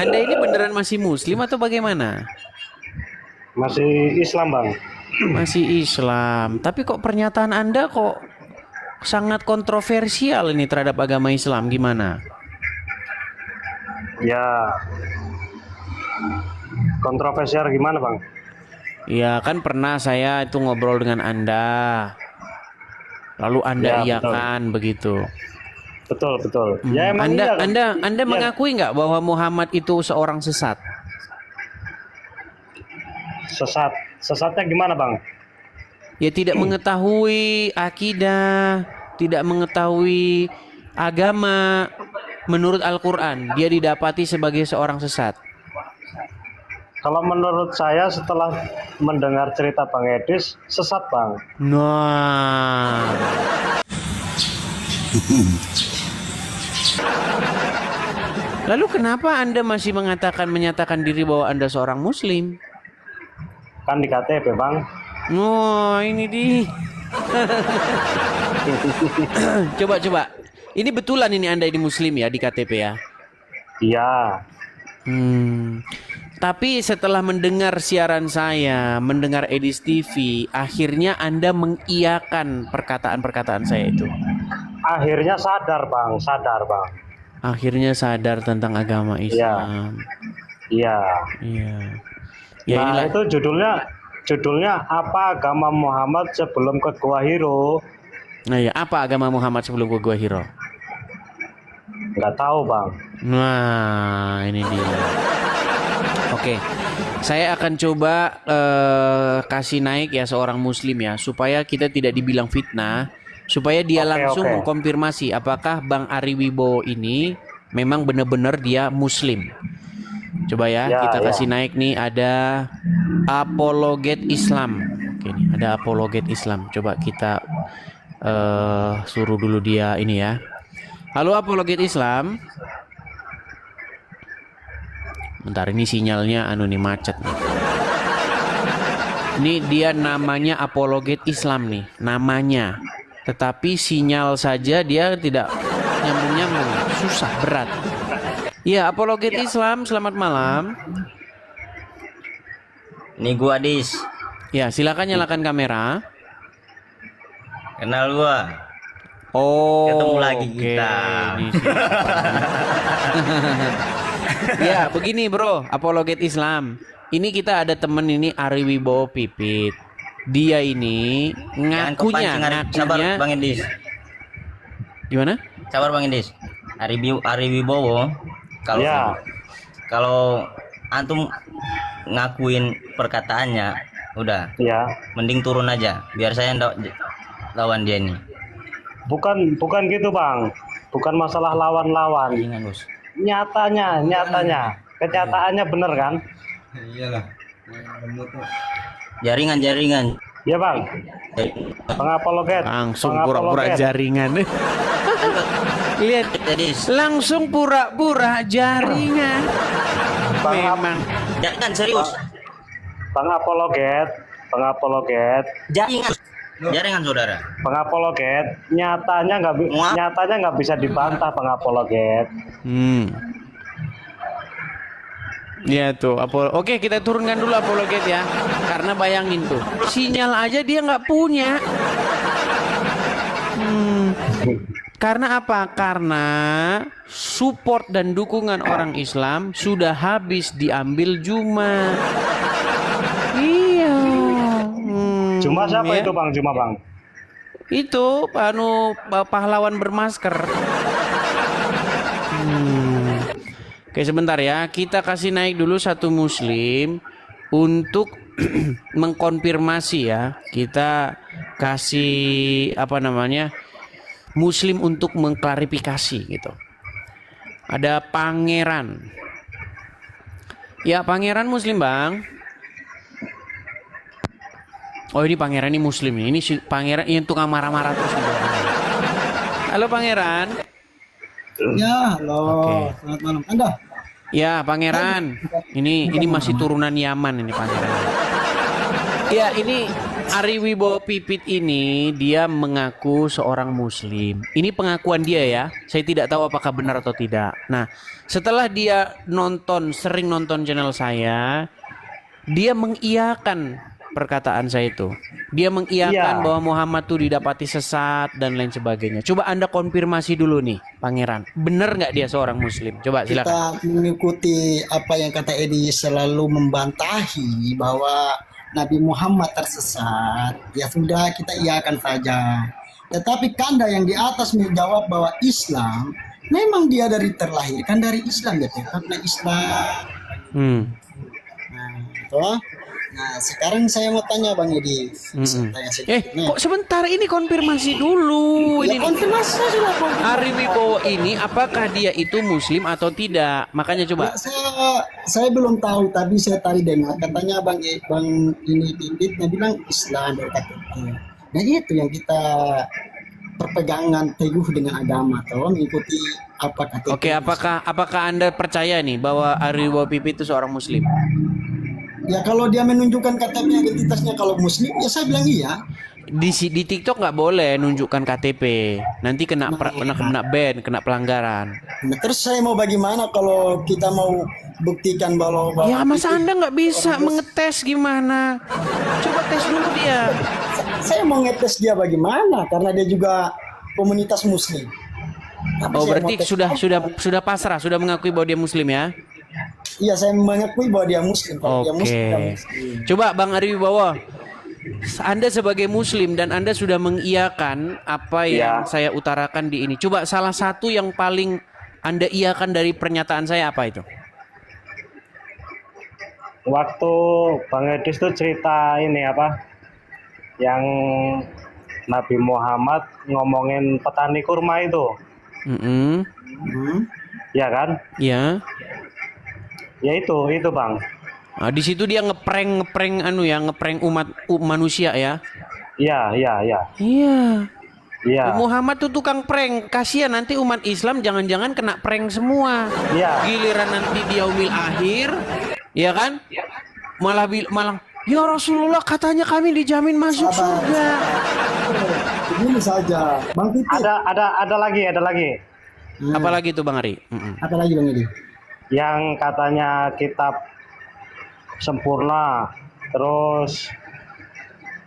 Anda ini beneran masih Muslim atau bagaimana? Masih Islam, Bang. Masih Islam. Tapi kok pernyataan Anda kok sangat kontroversial ini terhadap agama Islam, gimana? Ya, kontroversial gimana, Bang? Ya kan pernah saya itu ngobrol dengan Anda. Lalu Anda Ya, betul. iyakan begitu. Betul, betul. Ya emang Anda iya kan? Anda Ya, mengakui nggak bahwa Muhammad itu seorang sesat? sesat. Sesatnya gimana, Bang? Ya tidak mengetahui akidah, tidak mengetahui agama menurut Al-Quran. Dia didapati sebagai seorang sesat. Kalau menurut saya setelah mendengar cerita Bang Edis, sesat, Bang. Nah, lalu kenapa Anda masih menyatakan diri bahwa Anda seorang Muslim? Kan di KTP, Bang. Oh, ini di. Coba. Ini betulan ini Anda ini Muslim ya di KTP ya? Iya. Tapi setelah mendengar siaran saya, mendengar Edis TV, akhirnya Anda mengiyakan perkataan-perkataan saya itu. Akhirnya sadar, Bang. Sadar, Bang. Akhirnya sadar tentang agama Iya. Islam. Iya. Iya. Ya Nah, inilah. itu judulnya apa agama Muhammad sebelum ke Gua Hiro? Nah ya, apa agama Muhammad sebelum ke Gua Hiro? Nggak tahu, Bang. Nah, ini dia. Oke, saya akan coba kasih naik ya seorang Muslim ya, supaya kita tidak dibilang fitnah, supaya dia langsung Oke. mengkonfirmasi apakah Bang Ari Wibowo ini memang benar-benar dia Muslim. Coba ya, Ya, kita ya. kasih naik nih, ada apologet Islam. Oke nih, ada apologet Islam. Coba kita suruh dulu dia ini ya. Halo apologet Islam. Bentar, ini sinyalnya nih macet nih. Ini dia namanya apologet Islam nih, namanya. Tetapi sinyal saja dia tidak nyambung-nyambung, susah, berat. Ya, apologet Islam, selamat malam. Ini gua Dis, Ya, silakan nyalakan kamera. kenal gua. Oh, Ketemu lagi oke. kita. Ini ya, begini bro, apologet Islam. Ini kita ada temen ini Ari Wibowo Pipit. Dia ini Jangan ngakunya, kepancing, sabar Bang Indis. Gimana? Sabar Bang Indis. Ari Wibowo kalau Ya. kalau antum ngakuin perkataannya, udah Ya. mending turun aja biar saya lawan dia nih. Bukan gitu, Bang. Bukan masalah lawan-lawan. Jangan, Bos. Nyatanya. Kenyataannya bener kan? Jaringan. Ya, Bang. Pengapologet. Langsung pura-pura jaringan. Lihat, Jadi langsung pura-pura jaringan. Memang. jaringan serius. Pengapologet. Jaringan saudara. Pengapologet. Nyatanya nggak bisa dibantah, pengapologet. Ya tuh, oke kita turunkan dulu apologet ya. Karena bayangin tuh, sinyal aja dia nggak punya. Karena apa? Karena support dan dukungan orang Islam sudah habis diambil Juma. Iya. Cuma siapa Ya. itu, Bang? Cuma, Bang. Itu pahlawan bermasker. Oke sebentar ya, kita kasih naik dulu satu Muslim untuk mengkonfirmasi ya. Kita kasih Muslim untuk mengklarifikasi gitu. Ada Pangeran. Ya Pangeran Muslim Bang. Oh ini Pangeran ini Muslim nih. Ini Pangeran yang tukang marah-marah terus. Halo Pangeran. Ya, halo. Oke. Selamat malam. Anda? Ya, Pangeran. Ini masih turunan Yaman ini Pangeran. Ya, ini Ari Wibowo Pipit ini dia mengaku seorang muslim. Ini pengakuan dia ya. Saya tidak tahu apakah benar atau tidak. Nah, setelah dia sering nonton channel saya, dia mengiyakan perkataan saya itu. Dia mengiyakan bahwa Muhammad tuh didapati sesat dan lain sebagainya. Coba Anda konfirmasi dulu nih, Pangeran. Benar nggak dia seorang muslim? Coba silakan. Kita mengikuti apa yang kata Edi, selalu membantahi bahwa Nabi Muhammad tersesat. Ya sudah, kita iakan saja. Tetapi Kanda yang di atas menjawab bahwa Islam, memang dia terlahirkan dari Islam, ya tetaplah Islam. Nah, nah, sekarang saya mau tanya Bang Edi. Kok sebentar, ini konfirmasi dulu. Ya, Ini konfirmasi sudah konfirmasi. Ari Wibowo ini apakah dia itu muslim atau tidak? Makanya coba. Ya, saya belum tahu, tapi saya tadi dengar katanya Bang ini Pipitnya bilang Islam dari KTP. Nah itu yang kita perpegangan teguh dengan agama, atau mengikuti apa KTP. Oke, apakah Anda percaya nih bahwa Ari Wibowo Pipit itu seorang muslim? Ya kalau dia menunjukkan KTP identitasnya kalau muslim, ya saya bilang iya. Di TikTok nggak boleh nunjukkan KTP, nanti kena ban, kena pelanggaran. Nah, terus saya mau bagaimana kalau kita mau buktikan bahwa Ya masa Anda nggak bisa mengetes gimana? Coba tes dulu dia. Saya mau ngetes dia bagaimana, karena dia juga komunitas muslim. Tapi Oh, saya berarti mau tes sudah pasrah, sudah mengakui bahwa dia muslim ya? Iya, saya mengakui bahwa dia muslim. Kalau dia Oke. muslim, dia muslim. Coba Bang Ari Wibowo, Anda sebagai muslim dan Anda sudah mengiyakan apa yang saya utarakan di ini. Coba salah satu yang paling Anda iyakan dari pernyataan saya apa itu? Waktu Bang Edis tuh cerita ini apa? Yang Nabi Muhammad ngomongin petani kurma itu. Ya kan? Ya. Ya itu Bang. Nah, di situ dia ngeprank umat manusia ya. Iya. Iya. Muhammad tuh tukang prank. Kasihan nanti umat Islam jangan-jangan kena prank semua. Iya. Giliran nanti di yaumil akhir, ya kan? Malah ya Rasulullah, katanya kami dijamin masuk surga. Begini saja, Bang Pipit. Ada lagi. Apalagi tuh Bang Ari? Apa lagi Bang Edi? Yang katanya kitab sempurna, terus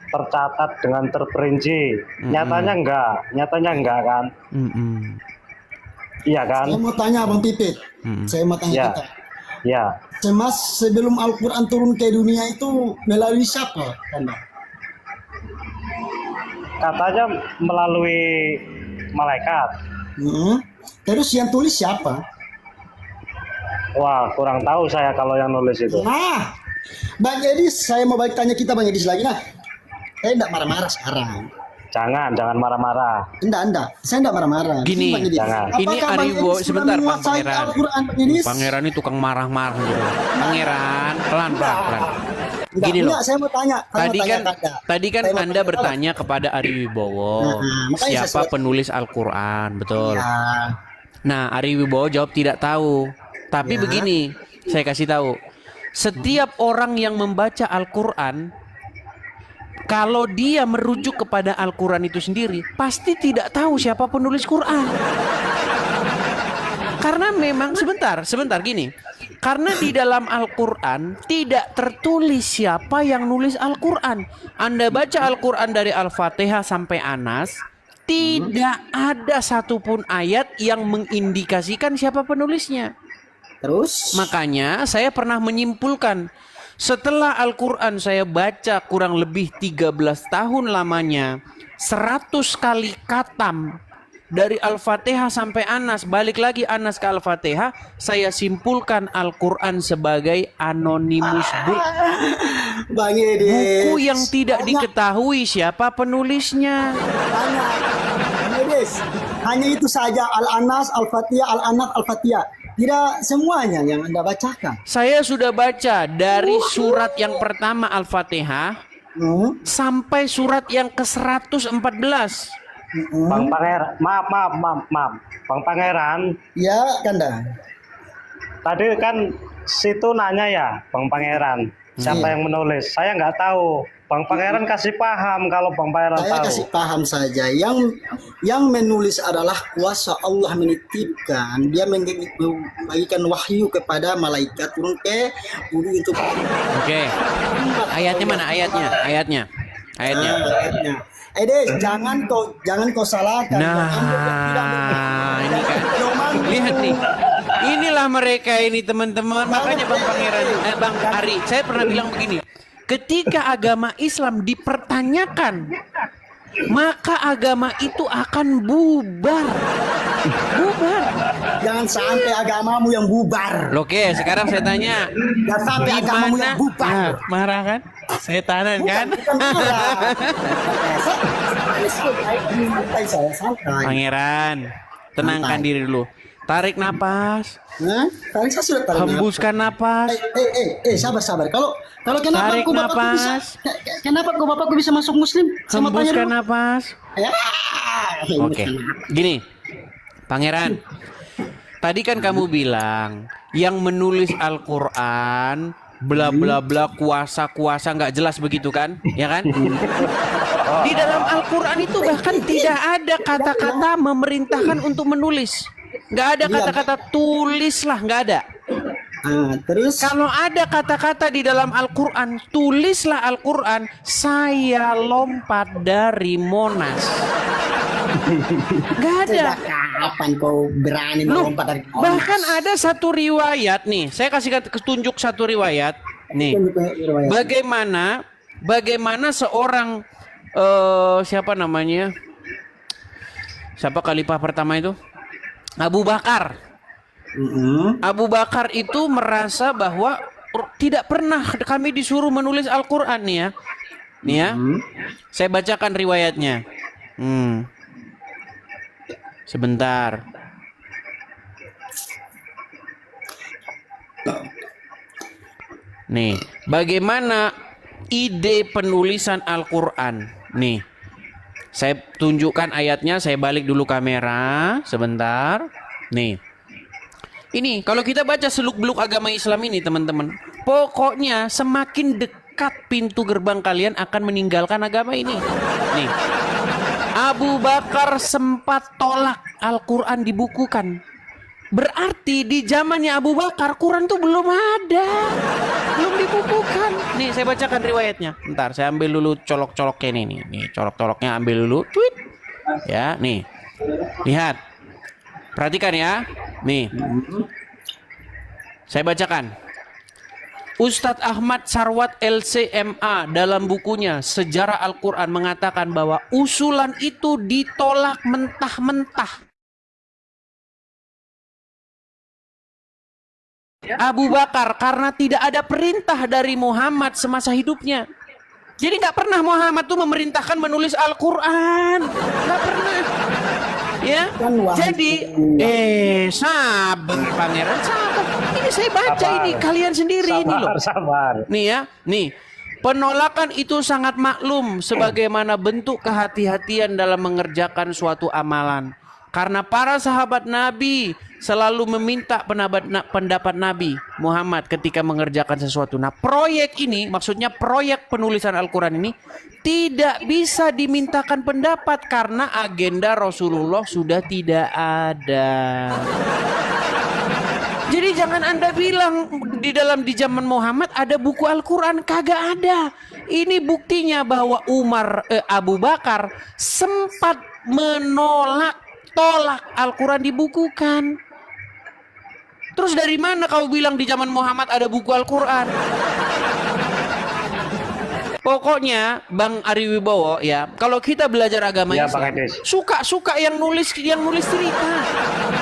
tercatat dengan terperinci. Nyatanya enggak kan? Iya kan? Saya mau tanya Bang Pipit. Saya mau tanya kita. Ya. Sebelum Al-Quran turun ke dunia itu melalui siapa, Anda? Katanya melalui malaikat. Terus yang tulis siapa? Wah, kurang tahu saya kalau yang nulis itu. Nah, Bang Edis, saya mau balik tanya kita Bang Edis lagi nah. Saya enggak marah-marah sekarang. Jangan marah-marah. Enggak. Saya enggak marah-marah. Gini, Bang Edis, jangan. Ini apakah Bang Ari Wibowo, Edis sebentar sudah Bang menguasai Pangeran. Al-Quran, Bang Edis? Pangeran ini tukang marah-marah gitu. Pangeran, pelan. Gini loh. Saya mau tanya. Tadi kan Anda bertanya kepada Ari Wibowo, makanya siapa saya penulis Al-Quran, betul. Ya. Nah, Ari Wibowo jawab tidak tahu. Tapi begini, saya kasih tahu. Setiap orang yang membaca Al-Quran, kalau dia merujuk kepada Al-Quran itu sendiri, pasti tidak tahu siapa penulis Quran. Karena memang sebentar gini. Karena di dalam Al-Quran tidak tertulis siapa yang nulis Al-Quran. Anda baca Al-Quran dari Al-Fatihah sampai Anas, tidak ada satupun ayat yang mengindikasikan siapa penulisnya. Terus? Makanya saya pernah menyimpulkan, setelah Al-Quran saya baca kurang lebih 13 tahun lamanya, 100 kali khatam dari Al-Fatihah sampai Anas, balik lagi Anas ke Al-Fatihah, saya simpulkan Al-Quran sebagai anonymous book. Bang Edis. Buku yang tidak diketahui siapa penulisnya. Bang Edis, hanya itu saja, Al-Anas, Al-Fatihah, Al-Anas, Al-Fatihah. Tidak semuanya yang Anda bacakan. Saya sudah baca dari surat yang pertama Al-Fatihah sampai surat yang ke-114. Bang Pangeran, maaf. Bang Pangeran, Ya, Kanda. tadi kan situ nanya ya, Bang Pangeran, siapa yang menulis? Saya nggak tahu Bang Pangeran kasih paham kalau Bang Pangeran Saya tahu. kasih paham saja. Yang menulis adalah kuasa Allah menitipkan. Dia membagikan wahyu kepada malaikat turun ke bumi untuk Oke. Ayatnya mana? Ayatnya. ayatnya. Des, jangan kau salahkan. Nah, ini kan. Lihat nih. Inilah mereka ini teman-teman. Makanya Bang Pangeran, Bang Ari, saya pernah bilang begini. Ketika agama Islam dipertanyakan, maka agama itu akan bubar. Bubar. Jangan sampai agamamu yang bubar. Oke, sekarang saya tanya. Jangan sampai agamamu yang bubar. Nah, marah kan? Setanan kan? Bukan marah. Saya santai. Pangeran, tenangkan Santai. diri dulu. Tarik napas, Hah? Tadi saya sudah tarik hembuskan napas. sabar. Kalau kenapa Tarik kok bapakku napas. bisa kenapa kok bapakku bisa masuk muslim? Sama Hembuskan tanya dulu. napas. Ya. Oke, gini, Pangeran. Tadi kan kamu bilang yang menulis Al-Quran, bla bla bla, kuasa nggak jelas begitu kan? Ya kan? Di dalam Al-Quran itu bahkan tidak ada kata-kata memerintahkan untuk menulis. Nggak ada kata-kata tulislah, nggak ada. Terus Kalau ada kata-kata di dalam Al-Quran, tulislah Al-Quran, saya lompat dari Monas. Nggak ada. sejak kapan kau berani Loh, melompat dari bahkan ada satu riwayat nih, saya kasih tunjuk satu riwayat nih. Bagaimana seorang siapa namanya? Siapa khalifah pertama itu? Abu Bakar. Abu Bakar itu merasa bahwa tidak pernah kami disuruh menulis Al-Quran nih ya. Nih ya. Saya bacakan riwayatnya. Sebentar. Nih, bagaimana ide penulisan Al-Quran? Nih, saya tunjukkan ayatnya, saya balik dulu kamera, sebentar. Nih, ini kalau kita baca seluk-beluk agama Islam ini teman-teman, pokoknya semakin dekat pintu gerbang kalian akan meninggalkan agama ini. Nih, Abu Bakar sempat tolak Al-Quran dibukukan. Berarti di zamannya Abu Bakar Quran tuh belum ada, belum dibukukan. Nih saya bacakan riwayatnya. Bentar, saya ambil dulu colok-coloknya ini. Nih colok-coloknya ambil dulu. Tweet. Ya, nih. Lihat. Perhatikan ya. Nih. Saya bacakan. Ustadz Ahmad Sarwat LCMA dalam bukunya Sejarah Al-Quran mengatakan bahwa usulan itu ditolak mentah-mentah. Abu Bakar karena tidak ada perintah dari Muhammad semasa hidupnya. Jadi nggak pernah Muhammad tuh memerintahkan menulis Al-Quran, nggak pernah. Ya, jadi sabar Pangeran, sabar. Ini saya baca Sabar. ini kalian sendiri ini loh. Sabar. Nih ya, nih. Penolakan itu sangat maklum sebagaimana bentuk kehati-hatian dalam mengerjakan suatu amalan. Karena para sahabat Nabi selalu meminta pendapat Nabi Muhammad ketika mengerjakan sesuatu. Nah, proyek ini, maksudnya proyek penulisan Al-Quran ini tidak bisa dimintakan pendapat karena agenda Rasulullah sudah tidak ada. Jadi jangan Anda bilang di zaman Muhammad ada buku Al-Quran, kagak ada. Ini buktinya bahwa Abu Bakar sempat tolak Al-Quran dibukukan. Terus dari mana kau bilang di zaman Muhammad ada buku Al-Quran? Pokoknya Bang Ari Wibowo ya, kalau kita belajar agama Ya, Islam, Bang Ades. suka yang nulis cerita.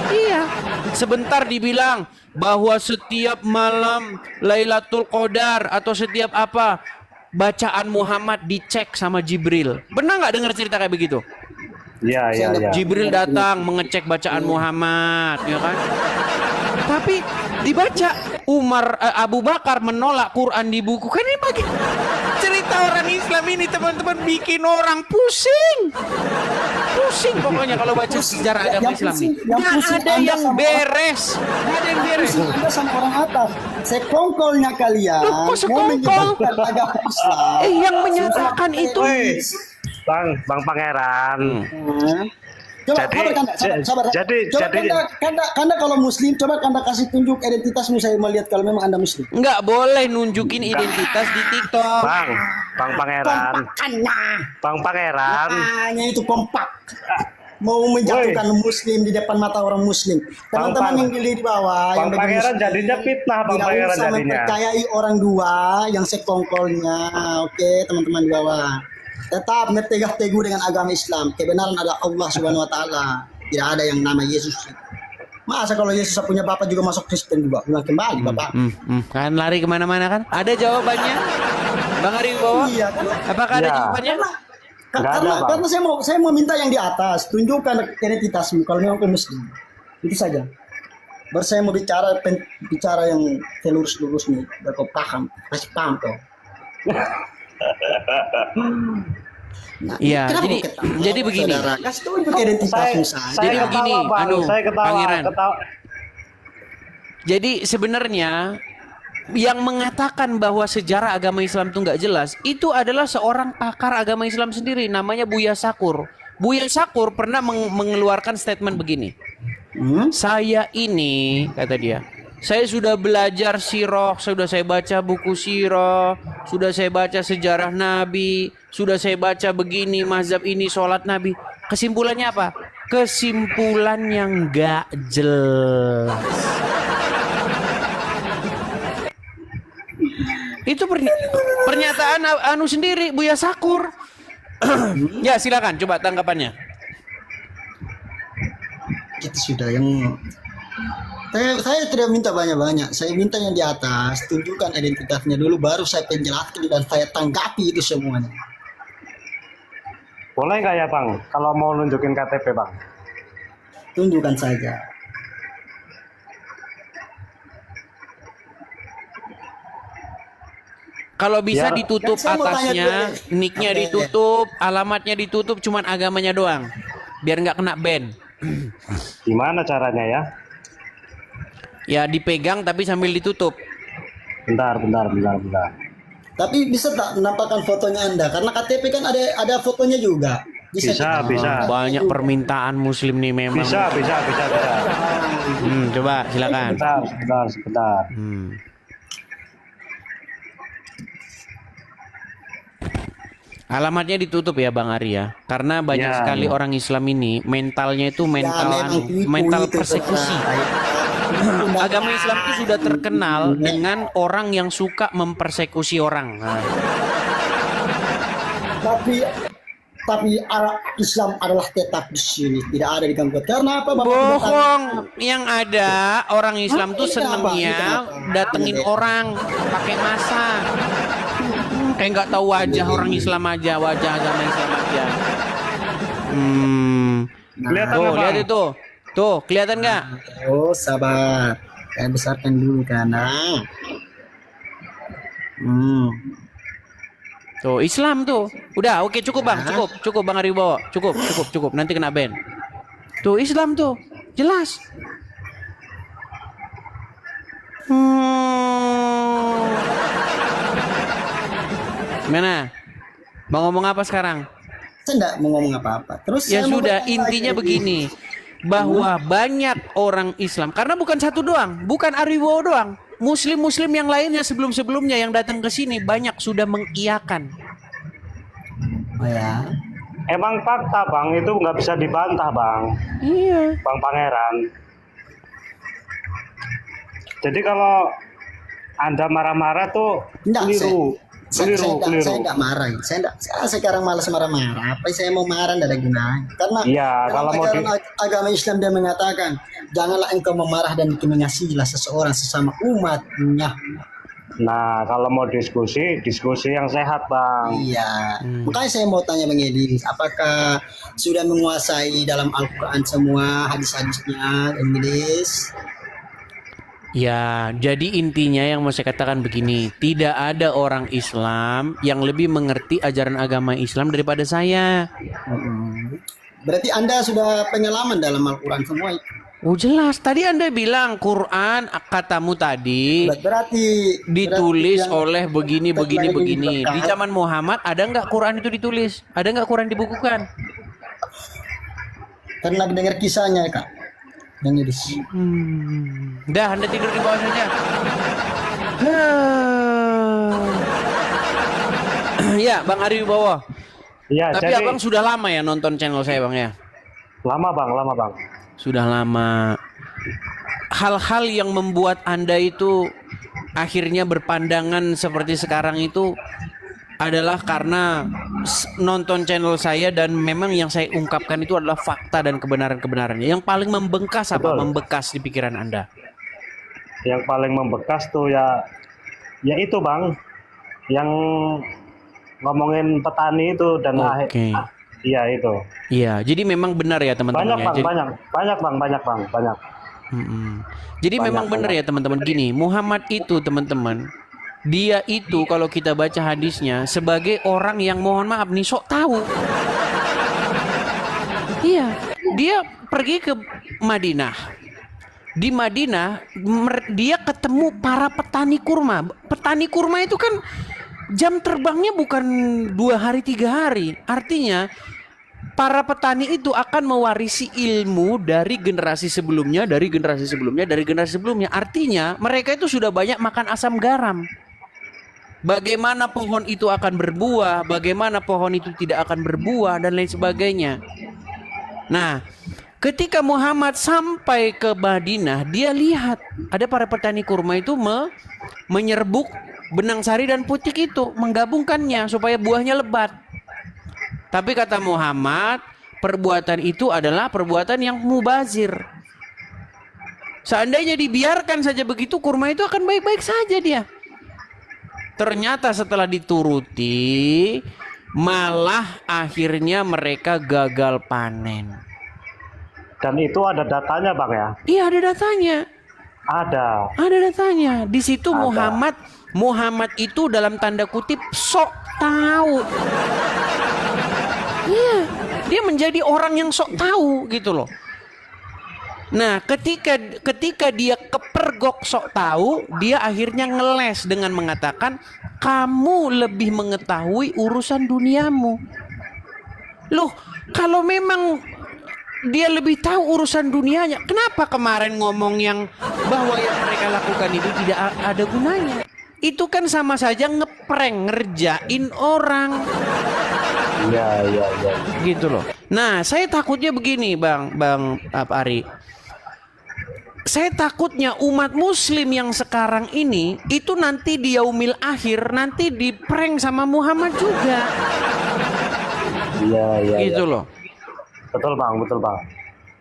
Iya. Sebentar dibilang bahwa setiap malam Lailatul Qadar atau setiap apa bacaan Muhammad dicek sama Jibril. Benar nggak dengar cerita kayak begitu? Iya. Jibril datang mengecek bacaan Muhammad, ya kan? Tapi dibaca Abu Bakar menolak Quran dibukukan. Ini bagaimana? Cerita orang Islam ini teman-teman bikin orang pusing. Pusing pokoknya kalau baca sejarah agama Yang Islam nih. pusing- yang Nggak pusing ada Anda yang sama beres. Nggak ada yang beres. Anda sama orang atas. Sekongkolnya kalian Loh, kok mau sekongkol? menyebarkan agama Islam. Yang menyatakan itu. Woi, Bang Pangeran. Hmm. Coba Jadi- sabar Kanda, sabar. jadi- Coba jadi- Kanda kalau Muslim, coba Kanda kasih tunjuk identitasmu, saya melihat kalau memang Anda Muslim. Nggak boleh nunjukin identitas di TikTok. Bang Pangeran. Bang Pangeran. Hanya itu kompak. Mau menjatuhkan Muslim di depan mata orang Muslim. Teman-teman yang di bawah, yang Bang bagi Pangeran Muslim, jadinya fitnah Bang tidak Pangeran usah jadinya. mempercayai orang dua yang sekongkolnya. Oke, teman-teman di bawah. Tetap bertegak teguh dengan agama Islam. Kebenaran ada Allah Subhanahu wa taala. Tidak ada yang nama Yesus. Masa kalau Yesus punya bapak juga masuk Kristen juga? Bilang kembali bapak. Kan lari kemana-mana kan? Ada jawabannya? Bang Ari bawa? Iya kan? Apakah ada Ya. jawabannya? Nggak ada, Bang. Karena saya mau minta yang di atas, tunjukkan identitasmu kalau memang kau Muslim. Itu saja. Baru saya mau bicara yang selurus-lurus nih, biar kau paham, kasih paham kau. Nah, Iya, kenapa jadi- kau ketawa, jadi begini. saudara? Kasih tunjuk identitasmu saja. Jadi Saya begini, ketawa, Bang. anu, Saya ketawa. Pangeran. Ketawa. Jadi sebenarnya yang mengatakan bahwa sejarah agama Islam itu nggak jelas itu adalah seorang pakar agama Islam sendiri, namanya Buya Sakur. Buya Sakur pernah mengeluarkan statement begini. Saya ini, kata dia, saya sudah belajar sirah, sudah saya baca buku sirah, sudah saya baca sejarah Nabi, sudah saya baca begini, mazhab ini, sholat Nabi. Kesimpulannya apa? Kesimpulan yang nggak jelas. Itu pernyataan anu sendiri Buya Sakur. Ya silakan coba tanggapannya. Itu sudah yang saya tidak minta banyak-banyak. Saya minta yang di atas, tunjukkan identitasnya dulu, baru saya penjelaskan dan saya tanggapi itu semuanya. Boleh nggak ya Bang? Kalau mau nunjukin KTP Bang. Tunjukkan saja. Kalau bisa Biar- ditutup Kan saya mau tanya atasnya, dulu. nicknya Oke, ditutup, alamatnya ditutup, cuman agamanya doang, biar nggak kena ban. Gimana caranya ya? Ya dipegang tapi sambil ditutup. Bentar. Tapi bisa tak menampakkan fotonya Anda? Karena KTP kan ada fotonya juga. Bisa. Banyak permintaan Muslim nih memang. Bisa. Coba silakan. Sebentar. Alamatnya ditutup ya Bang Arya, karena banyak Ya, sekali ya. orang Islam ini mentalnya itu mental memang tipu mental itu, persekusi. Agama Islam itu sudah terkenal dengan orang yang suka mempersekusi orang. Nah, Tapi Islam adalah tetap di sini, tidak ada di kampung. Karena apa? Bapak bohong. Yang ada orang Islam tuh Ini senengnya kenapa? datengin orang pakai masa. Kayak nggak tahu wajah orang Islam aja, wajah agama Islam aja. Kelihatan Tuh nggak, Bang? lihat itu, tuh kelihatan nggak? Oh, sabar. Saya besarkan dulu karena. Tuh Islam tuh. Udah, oke cukup Bang, cukup Bang Aribo. Cukup. Nanti kena ban. Tuh Islam tuh. Jelas. Gimana? Mau ngomong apa sekarang? Saya tidak mau ngomong apa-apa. Terus Ya saya mau sudah, bertanya intinya lagi. begini. Bahwa banyak orang Islam, karena bukan satu doang, bukan Aribo doang. Muslim-muslim yang lainnya sebelum-sebelumnya yang datang ke sini banyak sudah mengiyakan. Oh ya. Emang fakta Bang, itu nggak bisa dibantah Bang. Iya. Bang Pangeran. Jadi kalau Anda marah-marah tuh Enggak, keliru. Saya Keliru. tidak marah. Saya sekarang malas marah-marah. Apa saya mau marah tidak ada gunanya. Karena Iya, dalam kalau mau ajaran agama Islam dia mengatakan, janganlah engkau memarah dan mengasihilah seseorang sesama umatnya. Nah, kalau mau diskusi yang sehat Bang. Iya. Makanya saya mau tanya Bang Edi, apakah sudah menguasai dalam Al-Quran semua hadis-hadisnya Inggris? Ya, jadi intinya yang mau saya katakan begini, tidak ada orang Islam yang lebih mengerti ajaran agama Islam daripada saya. Berarti Anda sudah pengalaman dalam Al-Quran semua itu. Oh jelas, tadi Anda bilang Quran katamu tadi Berarti ditulis yang oleh begini begini lagi begini. Di dibekas. zaman Muhammad ada nggak Quran itu ditulis? Ada nggak Quran dibukukan? Pernah dengar kisahnya Kak? Yang ini. Dah, Anda tidur di bawah saja. Ya, Bang Ari Wibowo. Iya, Tapi jadi abang sudah lama ya nonton channel saya, Bang ya? lama bang. Sudah lama. Hal-hal yang membuat Anda itu akhirnya berpandangan seperti sekarang itu adalah karena nonton channel saya dan memang yang saya ungkapkan itu adalah fakta dan kebenaran-kebenarannya. Yang paling membekas apa? Betul. Membekas di pikiran Anda. Yang paling membekas tuh ya itu bang, yang ngomongin petani itu dan Oke. iya itu. Iya, jadi memang benar ya teman-teman Banyak ya. bang, Jadi, banyak. Jadi Banyak, memang benar ya teman-teman. Gini, Muhammad itu teman-teman, dia itu kalau kita baca hadisnya sebagai orang yang mohon maaf nih sok tahu. Iya, dia pergi ke Madinah. Di Madinah dia ketemu para petani kurma. Petani kurma itu kan jam terbangnya bukan 2 hari 3 hari. Artinya para petani itu akan mewarisi ilmu dari generasi sebelumnya, dari generasi sebelumnya, dari generasi sebelumnya. Artinya mereka itu sudah banyak makan asam garam. Bagaimana pohon itu akan berbuah, bagaimana pohon itu tidak akan berbuah dan lain sebagainya. Nah, ketika Muhammad sampai ke Madinah, dia lihat ada para petani kurma itu menyerbuk benang sari dan putik itu, menggabungkannya supaya buahnya lebat. Tapi kata Muhammad, perbuatan itu adalah perbuatan yang mubazir. Seandainya dibiarkan saja begitu, kurma itu akan baik-baik saja dia. Ternyata setelah dituruti, malah akhirnya mereka gagal panen. Dan itu ada datanya bang ya? Iya, ada datanya. Ada datanya. Di situ Ada. Muhammad itu dalam tanda kutip sok tahu. Iya, dia menjadi orang yang sok tahu gitu loh. Nah, ketika dia kepergok sok tahu, dia akhirnya ngeles dengan mengatakan, kamu lebih mengetahui urusan duniamu. Loh, kalau memang dia lebih tahu urusan dunianya, kenapa kemarin ngomong yang bahwa yang mereka lakukan itu tidak ada gunanya? Itu kan sama saja ngeprank, ngerjain orang. Iya. Gitu loh. Nah, saya takutnya begini, Bang Ari. Saya takutnya umat muslim yang sekarang ini itu nanti di yaumil akhir nanti diprank sama Muhammad juga. Iya. Gitu loh. Betul bang.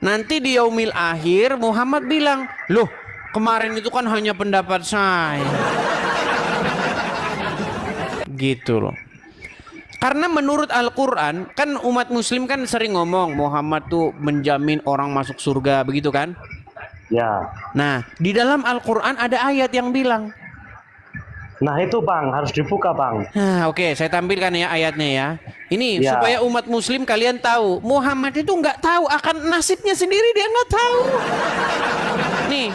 Nanti di yaumil akhir Muhammad bilang, "Loh, kemarin itu kan hanya pendapat saya." Gitu loh. Karena menurut Al-Qur'an kan umat muslim kan sering ngomong Muhammad tuh menjamin orang masuk surga, begitu kan? Ya. Nah, di dalam Al-Qur'an ada ayat yang bilang. Nah itu bang, harus dibuka bang. Nah, oke, saya tampilkan ya ayatnya ya. Ini Ya. supaya umat muslim kalian tahu, Muhammad itu nggak tahu akan nasibnya sendiri, dia nggak tahu. Nih,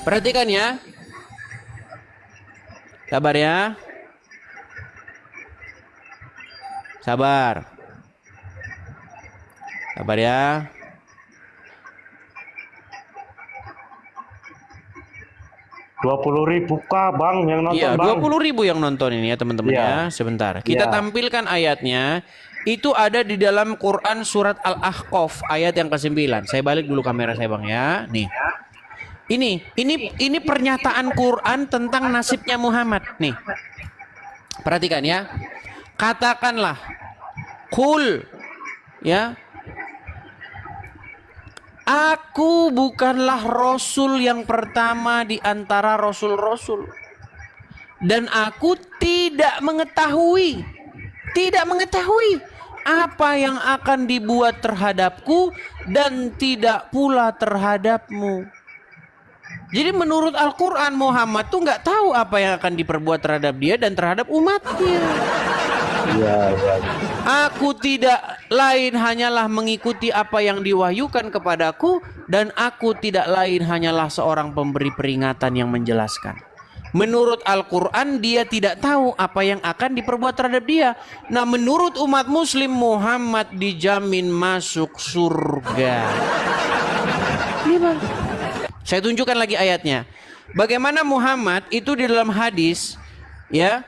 perhatikan ya. Sabar ya. Sabar ya. $20.000 kah bang yang nonton Iya, bang? 20.000 yang nonton ini ya teman-teman Iya. ya. Sebentar, kita Iya. tampilkan ayatnya. Itu ada di dalam Quran surat Al-Ahqaf ayat yang ke-9. Saya balik dulu kamera saya bang ya. Nih, ini pernyataan Quran tentang nasibnya Muhammad. Nih, perhatikan ya. Katakanlah, Qul ya. Aku bukanlah Rasul yang pertama di antara Rasul-Rasul. Dan aku tidak mengetahui apa yang akan dibuat terhadapku dan tidak pula terhadapmu. Jadi menurut Al-Quran Muhammad tuh nggak tahu apa yang akan diperbuat terhadap dia dan terhadap umatnya. Iya, iya. Aku tidak lain hanyalah mengikuti apa yang diwahyukan kepadaku, dan aku tidak lain hanyalah seorang pemberi peringatan yang menjelaskan. Menurut Al-Quran dia tidak tahu apa yang akan diperbuat terhadap dia. Nah, menurut umat muslim Muhammad dijamin masuk surga. Ini bang, saya tunjukkan lagi ayatnya. Bagaimana Muhammad itu di dalam hadis, ya,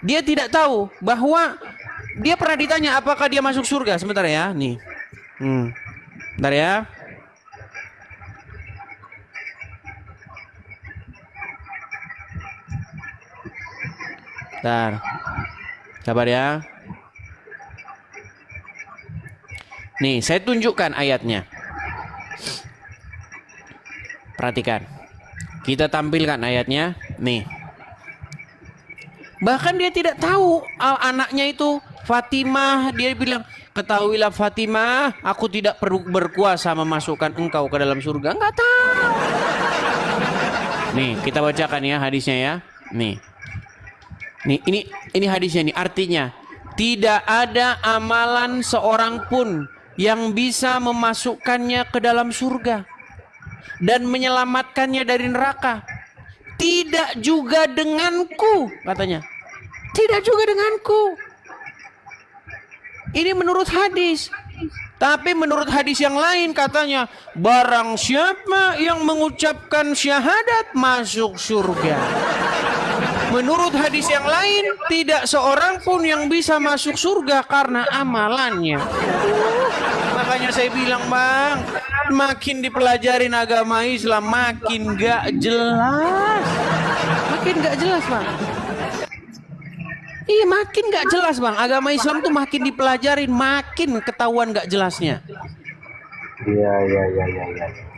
dia tidak tahu bahwa dia pernah ditanya apakah dia masuk surga. Sebentar ya, nih. Bentar ya. Bentar. Sabar ya. Nih, saya tunjukkan ayatnya. Perhatikan. Kita tampilkan ayatnya. Nih. Bahkan dia tidak tahu anaknya itu Fatimah. Dia bilang, ketahuilah Fatimah, aku tidak perlu berkuasa memasukkan engkau ke dalam surga. Enggak tahu. Nih, kita bacakan ya hadisnya ya. Nih. Nih, ini hadisnya nih, artinya tidak ada amalan seorang pun yang bisa memasukkannya ke dalam surga dan menyelamatkannya dari neraka. Tidak juga denganku, katanya. Tidak juga denganku. Ini menurut hadis. Tapi menurut hadis yang lain katanya, barang siapa yang mengucapkan syahadat masuk surga. Menurut hadis yang lain, tidak seorang pun yang bisa masuk surga karena amalannya. Makanya saya bilang, bang, makin dipelajarin agama Islam makin gak jelas. Makin gak jelas, bang. Iya, makin gak jelas, bang. Agama Islam tuh makin dipelajarin makin ketahuan gak jelasnya. Iya.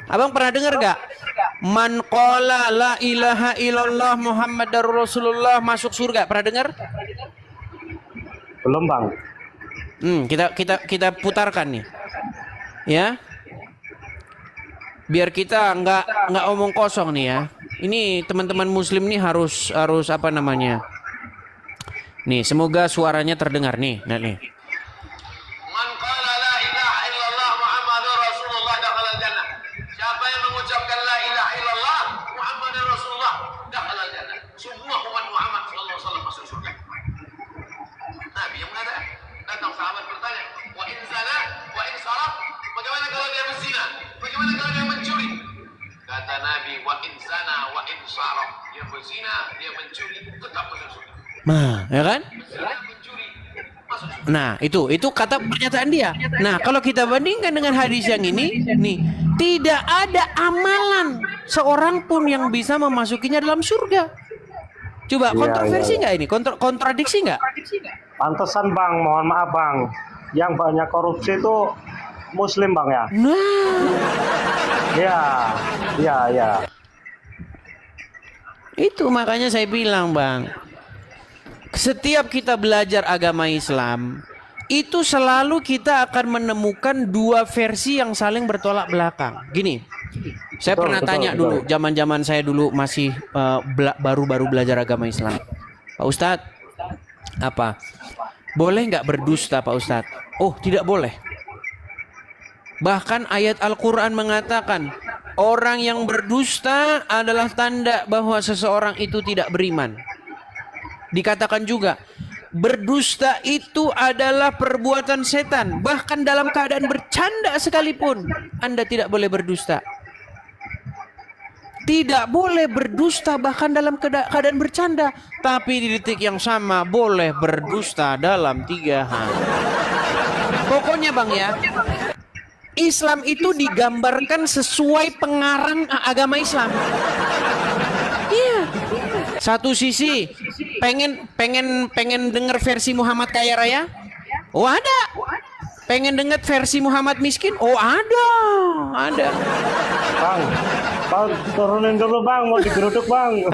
Abang pernah dengar gak? Man qala la ilaha illallah Muhammadar Rasulullah masuk surga. Pernah dengar? Belum, Bang. Kita putarkan nih. Ya. Biar kita nggak omong kosong nih ya. Ini teman-teman muslim nih harus apa namanya? Nih, semoga suaranya terdengar nih. Nah, nih. Man qala la ilaha illallah Muhammadur Rasulullah dakhala al-jannah. Siapa yang mengucapkan la ilaha illallah Muhammadur Rasulullah dakhala al-jannah. Semua umat Muhammad sallallahu alaihi wasallam masuk surga. Nabi yang mengatakan. Datang sahabat bertanya, wa in zana wa in saraf, bagaimana kalau dia berzina? Bagaimana kalau dia mencuri? Kata Nabi, wa in zana wa in saraf, dia berzina, dia mencuri, tetap masuk surga. Nah, ya kan? Nah, itu kata pernyataan dia. Nah, kalau kita bandingkan dengan hadis yang ini, nih, tidak ada amalan seorang pun yang bisa memasukinya dalam surga. Coba kontroversi nggak ini? Kontradiksi nggak? Pantesan, Bang, mohon maaf, Bang. Yang banyak korupsi itu muslim, Bang, ya? Nah. Iya. Itu makanya saya bilang, Bang. Setiap kita belajar agama Islam, itu selalu kita akan menemukan dua versi yang saling bertolak belakang. Gini, saya pernah tanya dulu, zaman-zaman saya dulu masih baru-baru belajar agama Islam. Pak Ustadz, apa? Boleh nggak berdusta, Pak Ustadz? Oh, tidak boleh. Bahkan ayat Al-Quran mengatakan, orang yang berdusta adalah tanda bahwa seseorang itu tidak beriman. Dikatakan juga, berdusta itu adalah perbuatan setan. Bahkan dalam keadaan bercanda sekalipun, Anda tidak boleh berdusta. Tidak boleh berdusta bahkan dalam keadaan bercanda. Tapi di detik yang sama boleh berdusta dalam 3 hal. Pokoknya, Bang, ya, Islam itu digambarkan sesuai pengarang agama Islam. Iya. Satu sisi pengen dengar versi Muhammad kaya raya? Oh, ada. Pengen dengar versi Muhammad miskin? Oh, ada. Bang, turunin dulu, Bang, mau digeruduk, Bang.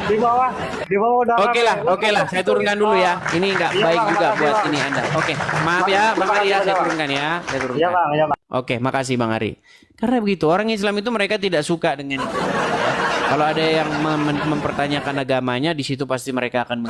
Di bawah udah. Oke lah, saya turunkan dulu ya. Ini nggak baik juga buat ini Anda. Oke, maaf ya, Bang Ari ya, saya turunkan ya. Iya, Bang. Oke, makasih Bang Ari. Karena begitu, orang Islam itu mereka tidak suka dengan itu. Ya. Kalau ada yang mempertanyakan agamanya, di situ pasti mereka akan